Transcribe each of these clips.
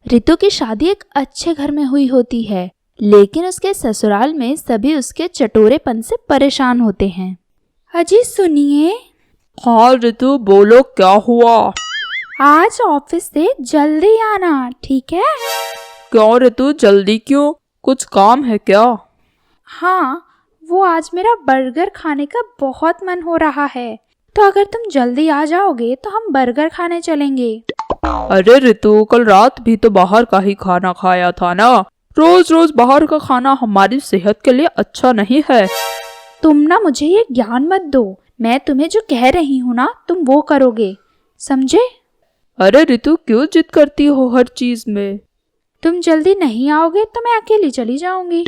रितु की शादी एक अच्छे घर में हुई होती है, लेकिन उसके ससुराल में सभी उसके चटोरेपन से परेशान होते हैं। अजी सुनिए, हाँ रितु, बोलो क्या हुआ? आज ऑफिस से जल्दी आना, ठीक है? क्यों रितु, जल्दी क्यों? कुछ काम है क्या? हाँ, वो आज मेरा बर्गर खाने का बहुत मन हो रहा है, तो अगर तुम जल्दी आ जाओगे तो हम बर्गर खाने चलेंगे। अरे रितु, कल रात भी तो बाहर का ही खाना खाया था ना। रोज रोज बाहर का खाना हमारी सेहत के लिए अच्छा नहीं है। तुम ना मुझे ये ज्ञान मत दो, मैं तुम्हें जो कह रही हूँ ना तुम वो करोगे, समझे? अरे रितु, क्यों जिद करती हो हर चीज में? तुम जल्दी नहीं आओगे तो मैं अकेली चली जाऊंगी।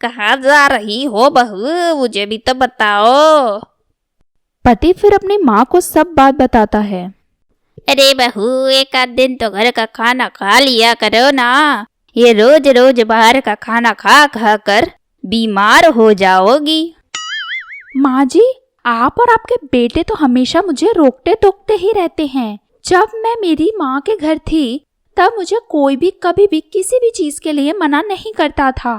कहाँ जा रही हो बहू, मुझे भी तो बताओ। पति फिर अपनी माँ को सब बात बताता है। अरे बहू, एक आध दिन तो घर का खाना खा लिया करो ना। ये रोज रोज बाहर का खाना खा खा कर बीमार हो जाओगी। माँ जी, आप और आपके बेटे तो हमेशा मुझे रोकते टोकते ही रहते हैं। जब मैं मेरी माँ के घर थी तब मुझे कोई भी कभी भी किसी भी चीज के लिए मना नहीं करता था।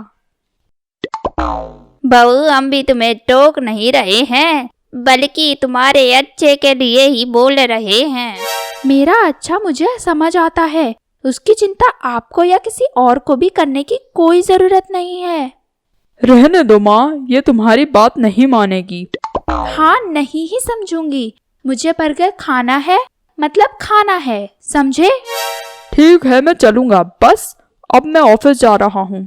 बहू, हम भी तुम्हें टोक नहीं रहे हैं, बल्कि तुम्हारे अच्छे के लिए ही बोल रहे हैं। मेरा अच्छा मुझे समझ आता है, उसकी चिंता आपको या किसी और को भी करने की कोई जरूरत नहीं है। रहने दो माँ, ये तुम्हारी बात नहीं मानेगी। हाँ, नहीं ही समझूंगी। मुझे बर्गर खाना है, मतलब खाना है, समझे? ठीक है, मैं चलूंगा, बस अब मैं ऑफिस जा रहा हूँ।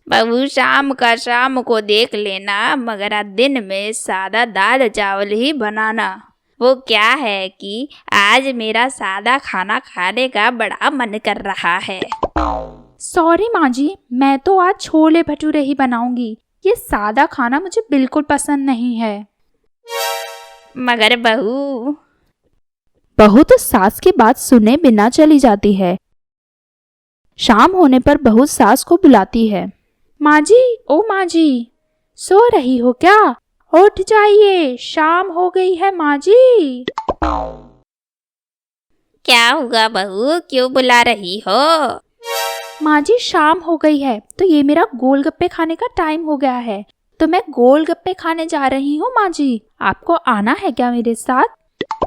बहू, शाम का शाम को देख लेना, मगर आज दिन में सादा दाल चावल ही बनाना। वो क्या है कि आज मेरा सादा खाना खाने का बड़ा मन कर रहा है। सॉरी माँ जी, मैं तो आज छोले भटूरे ही बनाऊंगी। ये सादा खाना मुझे बिल्कुल पसंद नहीं है। मगर बहू बहू तो सास की बात सुने बिना चली जाती है। शाम होने पर बहू सास को बुलाती है। माँ जी, ओ माँ जी, सो रही हो क्या? उठ जाइए, शाम हो गई है माँ जी। क्या हुआ बहू, क्यों बुला रही हो? माँ जी, शाम हो गई है तो ये मेरा गोलगप्पे खाने का टाइम हो गया है, तो मैं गोलगप्पे खाने जा रही हूँ। माँ जी, आपको आना है क्या मेरे साथ?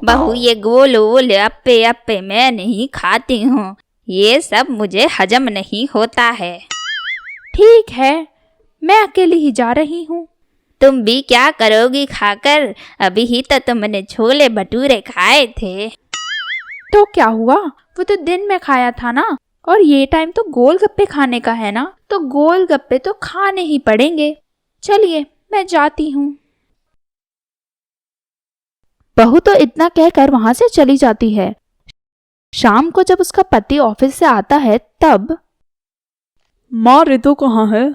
बहू, ये गोल गोल अप्पे अप्पे मैं नहीं खाती हूँ, ये सब मुझे हजम नहीं होता है। ठीक है, मैं अकेली ही जा रही हूँ। तुम भी क्या करोगी खाकर? अभी ही तो तुमने छोले भटूरे खाए थे। तो क्या हुआ, वो तो दिन में खाया था ना, और ये टाइम तो गोलगप्पे खाने का है ना, तो गोलगप्पे तो खाने ही पड़ेंगे। चलिए, मैं जाती हूँ। बहू तो इतना कहकर वहां से चली जाती है। शाम को जब उसका पति ऑफिस से आता है तब माँ, रितु कहाँ है?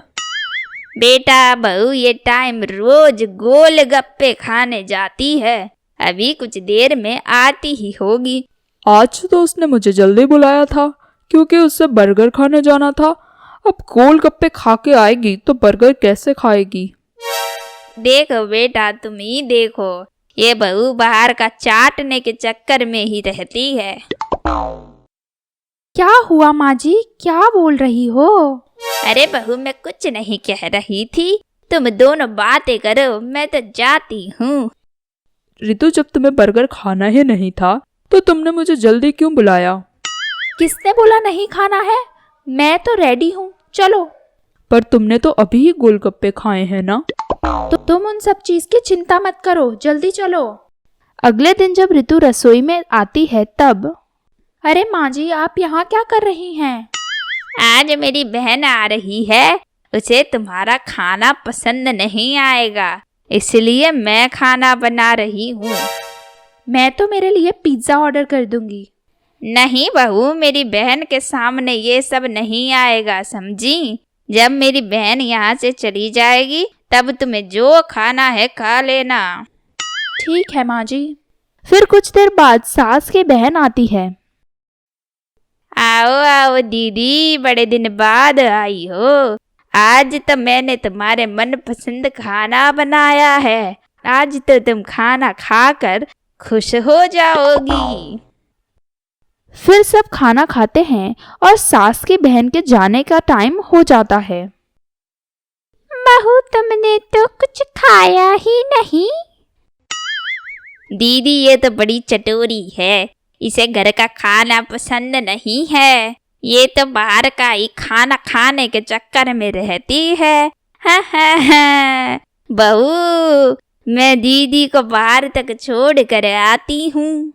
बेटा बहू, ये टाइम रोज गोलगप्पे खाने जाती है, अभी कुछ देर में आती ही होगी। आज तो उसने मुझे जल्दी बुलाया था क्योंकि उससे बर्गर खाने जाना था। अब गोलगप्पे खा के आएगी तो बर्गर कैसे खाएगी? देखो बेटा, तुम ही देखो, ये बहू बाहर का चाटने के चक्कर में ही रहती है। क्या हुआ माँ जी, क्या बोल रही हो? अरे बहू, मैं कुछ नहीं कह रही थी, तुम दोनों बातें करो, मैं तो जाती हूँ। रितु, जब तुम्हें बर्गर खाना ही नहीं था तो तुमने मुझे जल्दी क्यों बुलाया? किसने बोला नहीं खाना है? मैं तो रेडी हूँ, चलो। पर तुमने तो अभी ही गोलगप्पे खाए हैं ना। तो तुम उन सब चीज की चिंता मत करो, जल्दी चलो। अगले दिन जब रितु रसोई में आती है तब, अरे माँ जी, आप यहाँ क्या कर रही हैं? आज मेरी बहन आ रही है, उसे तुम्हारा खाना पसंद नहीं आएगा, इसलिए मैं खाना बना रही हूँ। मैं तो मेरे लिए पिज्जा ऑर्डर कर दूंगी। नहीं बहू, मेरी बहन के सामने ये सब नहीं आएगा, समझी? जब मेरी बहन यहाँ से चली जाएगी तब तुम्हें जो खाना है खा लेना। ठीक है माँ जी। फिर कुछ देर बाद सास की बहन आती है। आओ आओ दीदी, बड़े दिन बाद आई हो। आज तो मैंने तुम्हारे मनपसंद खाना बनाया है, आज तो तुम खाना खाकर खुश हो जाओगी। फिर सब खाना खाते हैं और सास की बहन के जाने का टाइम हो जाता है। बहू, तुमने तो कुछ खाया ही नहीं। दीदी, ये तो बड़ी चटोरी है, इसे घर का खाना पसंद नहीं है। ये तो बाहर का ही खाना खाने के चक्कर में रहती है। हा। बहू, मैं दीदी को बाहर तक छोड़ कर आती हूँ।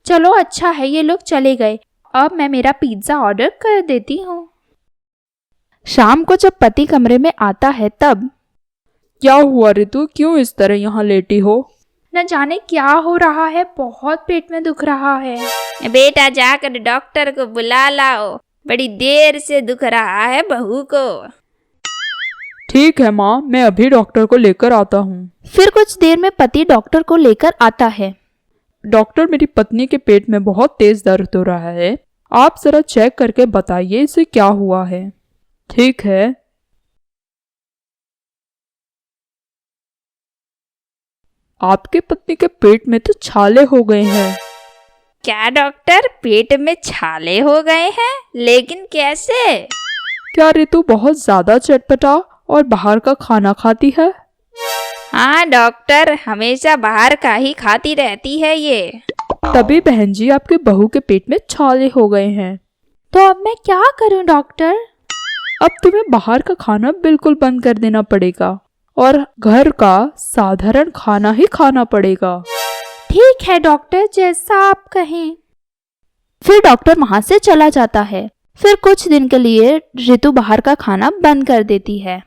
चलो अच्छा है, ये लोग चले गए। अब मैं मेरा पिज्जा ऑर्डर कर देती हूँ। शाम को जब पति कमरे में आता है तब क्या हुआ रितु, क्यों इस तरह यहाँ लेटी हो? न जाने क्या हो रहा है, बहुत पेट में दुख रहा है। बेटा, जाकर डॉक्टर को बुला लाओ, बड़ी देर से दुख रहा है बहू को। ठीक है माँ, मैं अभी डॉक्टर को लेकर आता हूँ। फिर कुछ देर में पति डॉक्टर को लेकर आता है। डॉक्टर, मेरी पत्नी के पेट में बहुत तेज दर्द हो रहा है, आप जरा चेक करके बताइए इसे क्या हुआ है। ठीक है। आपके पत्नी के पेट में तो छाले हो गए हैं। क्या डॉक्टर, पेट में छाले हो गए हैं? लेकिन कैसे? क्या रितु बहुत ज्यादा चटपटा और बाहर का खाना खाती है? हाँ डॉक्टर, हमेशा बाहर का ही खाती रहती है ये। तभी बहन जी आपके बहू के पेट में छाले हो गए हैं। तो अब मैं क्या करूं डॉक्टर? अब तुम्हें बाहर का खाना बिल्कुल बंद कर देना पड़ेगा और घर का साधारण खाना ही खाना पड़ेगा। ठीक है डॉक्टर, जैसा आप कहें। फिर डॉक्टर वहां से चला जाता है। फिर कुछ दिन के लिए रितु बाहर का खाना बंद कर देती है।